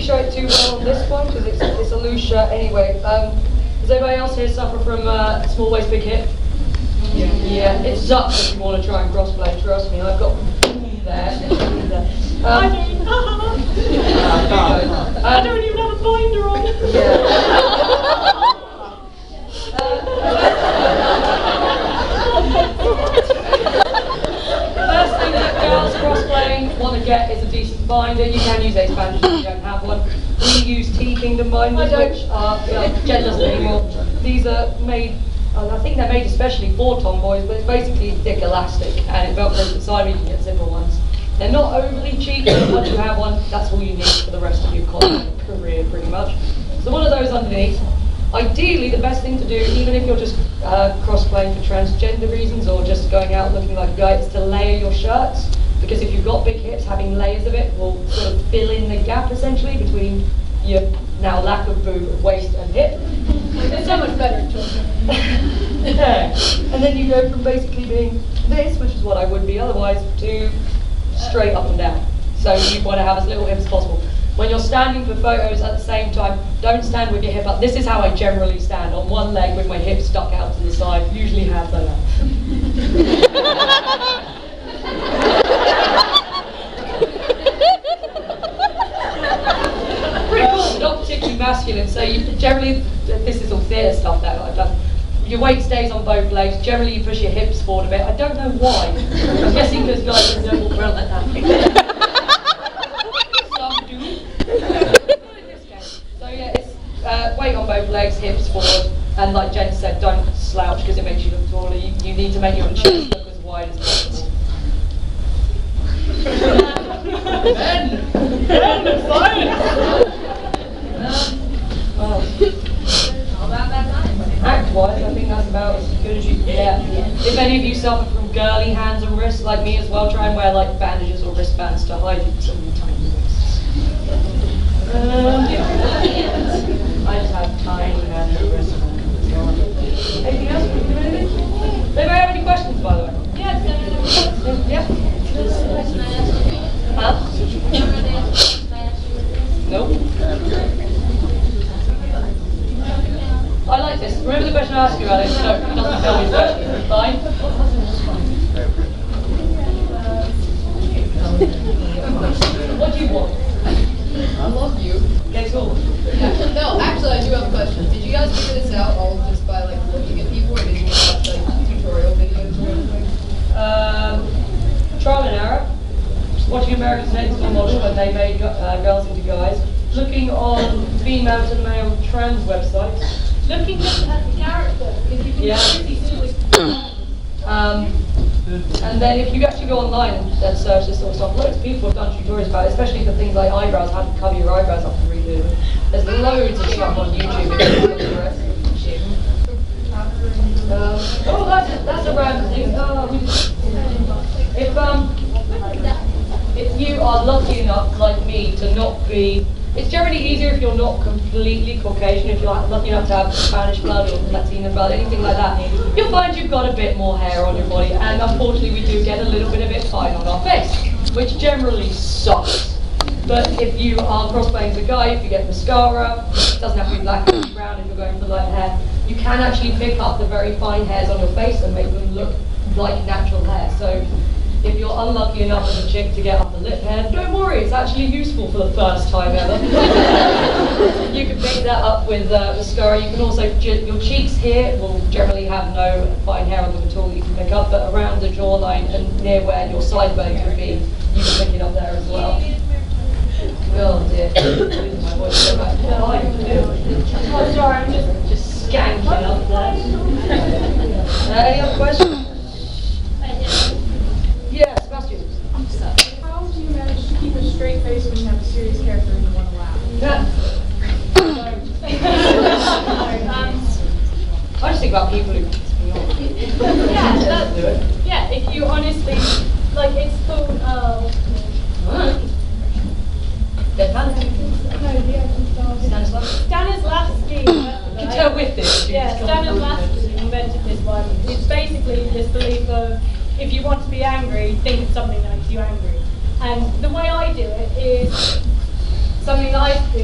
really show it too well on this one because it's a loose shirt anyway. Does anybody else here suffer from small waist, big hip? Yeah, it sucks if you want to try and crossplay. Trust me, I've got there. I don't. I don't even have a binder on. First thing that girls crossplaying want to get is a decent binder. You can use ace bandage if you don't have one. We use T-Kingdom binders, which are, Jen doesn't anymore. These are made, I think they're made especially for tomboys, but it's basically thick elastic and it velcros inside. You can get zipper ones. They're not overly cheap, but once you have one, that's all you need for the rest of your college career, pretty much. So one of those underneath. Ideally, the best thing to do, even if you're just cross-playing for transgender reasons or just going out looking like a guy, is to layer your shirts. Because if you've got big hips, having layers of it will sort of fill in the gap, essentially, between your now lack of boob, waist, and hip. It's so much better, children. Yeah. And then you go from basically being this, which is what I would be otherwise, to straight up and down. So you want to have as little hip as possible. When you're standing for photos at the same time, don't stand with your hip up. This is how I generally stand, on one leg with my hips stuck out to the side, usually have them out. Pretty cool, not particularly masculine, so you generally, this is all theatre stuff that I've done. Your weight stays on both legs, generally you push your hips forward a bit. I don't know why. I'm guessing because guys don't walk around like that. Some do. So yeah, it's weight on both legs, hips forward, and like Jen said, don't slouch because it makes you look taller. You need to make your chest look as wide as possible. Men, science! Act-wise, I think that's about as good as you can get. If any of you suffer from girly hands and wrists like me as well, try and wear like bandages or wristbands to hide some of the tiny wrists. I just have tiny hands and wrists. Anything else? Does anybody have any questions, by the way? Yeah. Huh? Nope. I like this. Remember the question I asked you, Alex? No, it doesn't tell me the question. Fine. What do you want? I love you. Okay, cool. No, actually, I do have a question. Did you guys figure this out all just by like looking at people, or did you watch like tutorial videos or anything? Trial and error. Watching America's Next Top Model when they made girls into guys. Looking on female to male trans websites. Looking at the character, because you can really see and then if you actually go online and search this sort of stuff, loads of people have done tutorials about it, especially for things like eyebrows, how to cover your eyebrows up and redo them. There's loads of stuff on YouTube if you look for it. Oh, that's a random thing. If you are lucky enough, like me, to not be, it's generally easier if you're not completely Caucasian, if you're lucky enough to have Spanish blood or Latino blood, anything like that, you'll find you've got a bit more hair on your body, and unfortunately we do get a little bit of it fine on our face, which generally sucks. But if you are cross-playing as a guy, if you get mascara, it doesn't have to be black or brown if you're going for light hair, you can actually pick up the very fine hairs on your face and make them look like natural hair. So if you're unlucky enough as a chick to get upper lip hair, don't worry, it's actually useful for the first time ever. You can pick that up with mascara. You can also, your cheeks here will generally have no fine hair on them at all that you can pick up, but around the jawline and near where your sideburns would be, you can pick it up there as well. Oh dear. My voice so bad. Oh, sorry, I'm just skanking up there. Any other questions? Yeah, Sebastian. How do you manage to keep a straight face when you have a serious character and you want to laugh? I just think about people who piss me off. Yeah, if you honestly, like it's called, Stanislavski. You can tell with this. Yeah, Stanislavski invented this one. It's basically this belief of if you want to be angry, think of something that makes you angry. And the way I do it is something that I do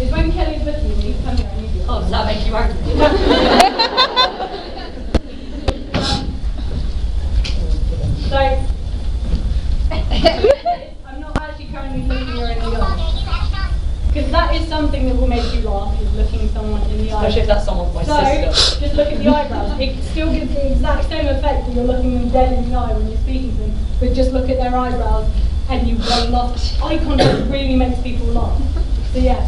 is when Kelly's looking at me, come here, I need you. Oh, does that make you angry? So, I'm not actually currently looking her in the eye. Because that is something that will make you laugh, is looking someone in the eye. Especially if that's someone my sister. So, just look at the eyebrows. It still gives the exact same effect that you're looking them dead in the eye when you're speaking to them, but just look at their eyebrows and you won't laugh. Eye contact really makes people laugh. So yeah,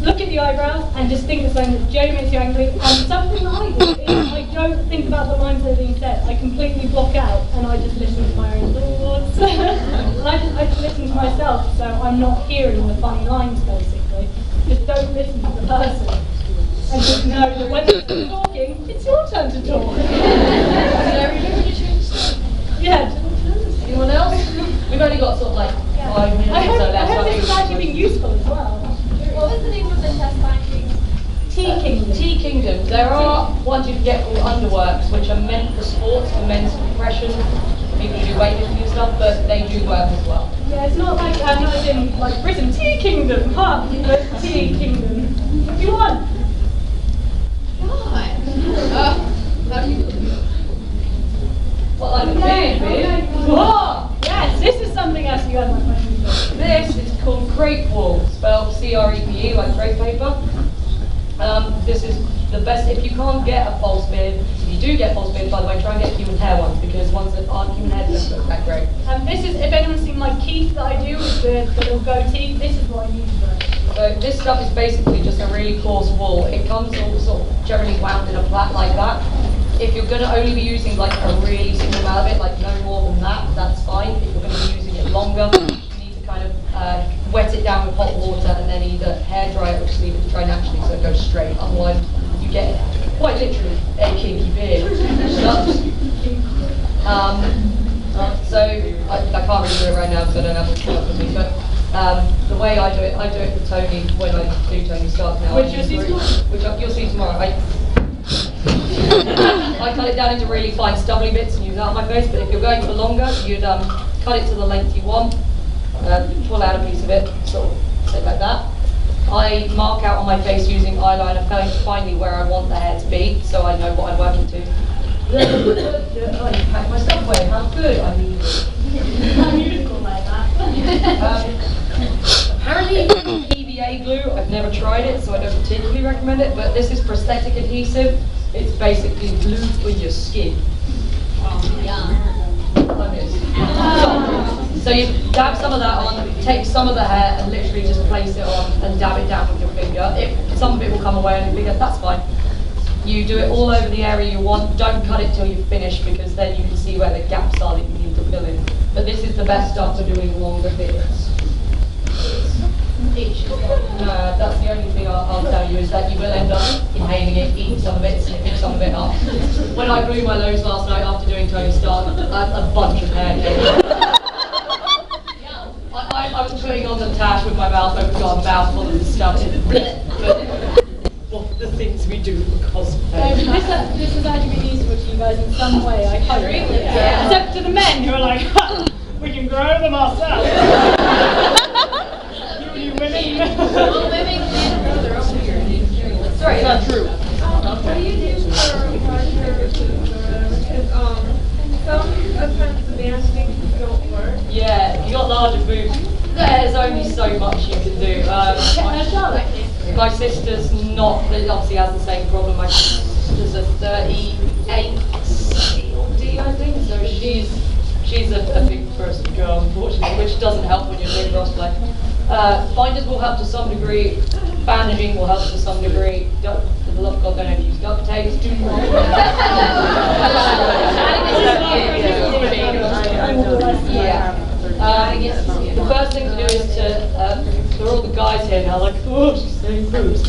look at the eyebrows and just think of something that genuinely makes you angry. And something that I do is I don't think about the lines that are being said. I completely block out and I just listen to my own thoughts. And I just listen to myself, so I'm not hearing the funny lines basically. Just don't listen to the person. And just know that when they're talking, it's your turn to talk. Yeah. Anyone else? We've only got sort of like 5 minutes I or so hope left. this has actually been useful as well. What was the name of the test finding? Tea Kingdom. There are ones you can get called underworks, which are meant for sports, for men's compression, people who do weightlifting and stuff, but they do work as well. Yeah, it's not like not as in like Britain, Tea Kingdom, huh? But Tea Kingdom. What do you want? God. How do you do it? What, like a Okay, beard? okay. Whoa! Yes, this is something else you had my question for. This is called crepe wool, spelled C-R-E-P-E, like crepe paper. This is the best. If you can't get a false beard, if you do get false beard, by the way, try and get human hair ones, because ones that aren't human hair don't look that great. This is, if anyone's seen my Keith that I do with the little goatee, this is what I use for it. So this stuff is basically just a really coarse wool. It comes all sort of generally wound in a plait like that. If you're going to only be using like a really small amount of it, like no more than that, that's fine. If you're going to be using it longer, you need to kind of wet it down with hot water and then either hair dry it or just leave it to dry naturally so it goes straight. Otherwise, you get quite literally a kinky beard. So I can't really do it right now because I don't have it with me, but the way I do it with Tony when I do Tony Stark now. Which you'll see tomorrow. Which you'll see tomorrow. I cut it down into really fine stubbly bits and use that on my face, but if you're going for longer, you'd cut it to the length you want, pull out a piece of it, sort of sit like that. I mark out on my face using eyeliner finely where I want the hair to be, so I know what I'm working to. I pack my stuff away, how good, I mean. I'm musical like that. Apparently PVA glue, I've never tried it, so I don't particularly recommend it, but this is prosthetic adhesive. It's basically glue for your skin. Like this. So you dab some of that on, take some of the hair and literally just place it on and dab it down with your finger. Some of it will come away on your finger, that's fine. You do it all over the area you want. Don't cut it till you finish because then you can see where the gaps are that you need to fill in. But this is the best stuff for doing longer beards. That's the only thing I'll tell you is that you will end up inhaling it, eating some of it, sniffing some of it up. When I blew my nose last night after doing Tony Stark, a bunch of hair came out. I was putting on the tash with my mouth open, got a mouthful of the stuff. What the things we do for cosplay. This has actually been useful to you guys in some way, I hope. Yeah. Except to the men who are like, ha, we can grow them ourselves. You women. Well, women can grow their own beard. Sorry, it's not true. What do you do for larger because sometimes the band things don't work. Yeah, if you got larger boobs, there's only so much you can do. My sister's not, obviously has the same problem. My sister's a 38 CLD, I think, so she's a big person girl, unfortunately, which doesn't help when you're doing crossplay. Binders will help to some degree, bandaging will help to some degree. For the love of God, don't ever use duct tape. Do not. The first thing to do is to, for all the guys here now, like, oh, she's saying boobs.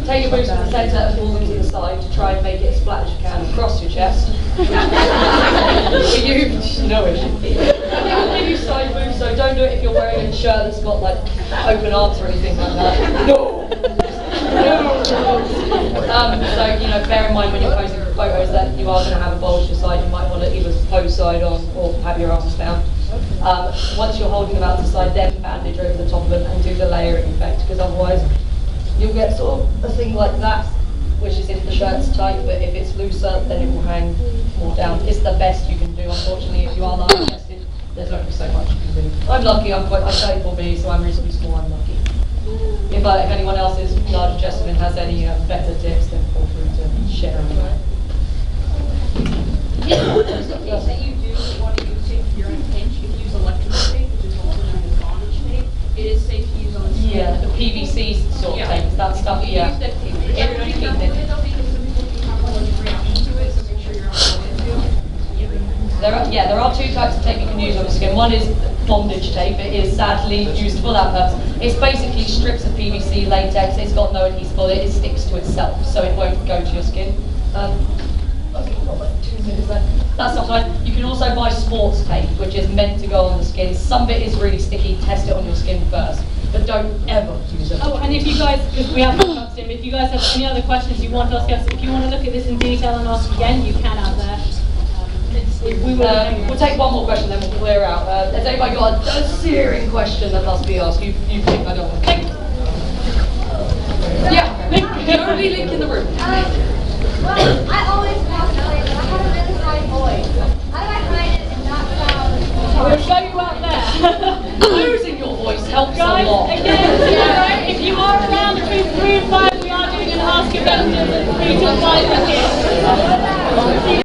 Take your boobs to the centre and pull them to the side to try and make it as flat as you can across your chest. For you, no issue. People give you side boobs, so don't do it if you're wearing a shirt that's got like open arms or anything like that. No! So, bear in mind when you're posing for photos that you are going to have a bulge to the side, you might want to either pose side on or have your arms down. Once you're holding them out to the side, then bandage over the top of them and do the layering effect, because otherwise you'll get sort of a thing like that, which is if the shirt's tight, but if it's looser, then it will hang more down. It's the best you can do, unfortunately. If you are large chested, there's only so much you can do. I'm lucky, I'm 34B, so I'm reasonably small, I'm lucky. If anyone else is larger chested and has any better tips, then feel free to share them. That you do want to use tape if you're in a pinch, you can use electrical tape, which is also known as bondage tape. It is safe to use on the skin. Yeah, the PVC sort of tape, that stuff, yeah. Use that tape. Everybody be careful with it though, because some people can have allergic reaction to it, so make sure you're not going into it. There are two types of tape you can use on the skin. One is bondage tape. It is sadly used for that purpose. It's basically strips of PVC latex. It's got no adhesive on it. It sticks to itself, so it won't go to your skin. That's not fine. You can also buy sports tape, which is meant to go on the skin. Some bit is really sticky. Test it on your skin first, but don't ever use it. Oh, and if you guys, because we haven't touched him, if you guys have any other questions you want us to ask, if you want to look at this in detail and ask again, you can out there. We'll take one more question, then we'll clear out. Has anybody got a searing question that must be asked? You think I don't want to think? Yeah, the only link in the room. Well, I always cosplay, but I have a really high voice. How do I hide it and not sound? We'll show you out there. Losing your voice helps Guys, a lot. again, if you are around between 3 and 5, we are doing an Ask Avengers at 3 till 5 here.